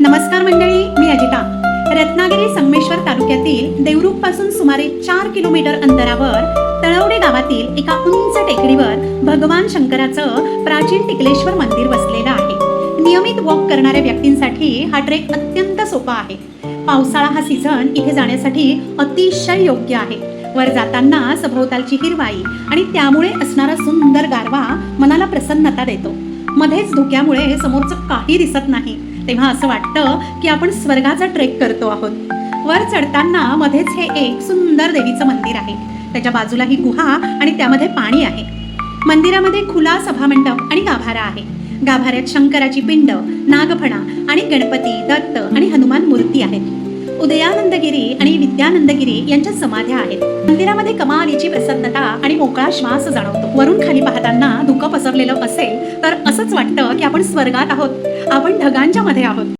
नमस्कार मंडळी, मी अजिता. रत्नागिरी संगमेश्वर तालुक्यातील देवरुख पासून सुमारे 4 किलोमीटर अंतरावर तळवडे गावातील एका उंच टेकडीवर भगवान शंकराचं प्राचीन टिकलेश्वर मंदिर वसलेलं आहे. नियमित वॉक करणाऱ्या व्यक्तींसाठी हा ट्रेक अत्यंत सोपा आहे. पावसाळा हा सीझन इथे जाण्यासाठी अतिशय योग्य आहे. वर जाताना सभोवतालची हिरवाई आणि त्यामुळे असणारा सुंदर गारवा मनाला प्रसन्नता देतो. मध्येच धुक्यामुळे समोरचं काही दिसत नाही, तेव्हा असं वाटतं की आपण स्वर्गाचा ट्रेक करतो आहोत. वर चढताना मध्येच हे एक सुंदर देवीचं मंदिर आहे. त्याच्या बाजूला ही गुहा आणि त्यामध्ये पाणी आहे. मंदिरामध्ये खुला सभामंडप आणि गाभारा आहे. गाभाऱ्यात शंकराची पिंड, नागफणा आणि गणपती, दत्त आणि हनुमान मूर्ती आहेत. उदयानंदगिरी आणि विद्यानंदगिरी यांच्या समाध्या आहेत. मंदिरामध्ये कमालीची प्रसन्नता आणि मोकळा श्वास जाणवतो. वरून खाली पाहताना धुकं पसरलेलं असेल तर असंच वाटतं की आपण स्वर्गात आहोत, आपण ढगांच्या मध्ये आहोत.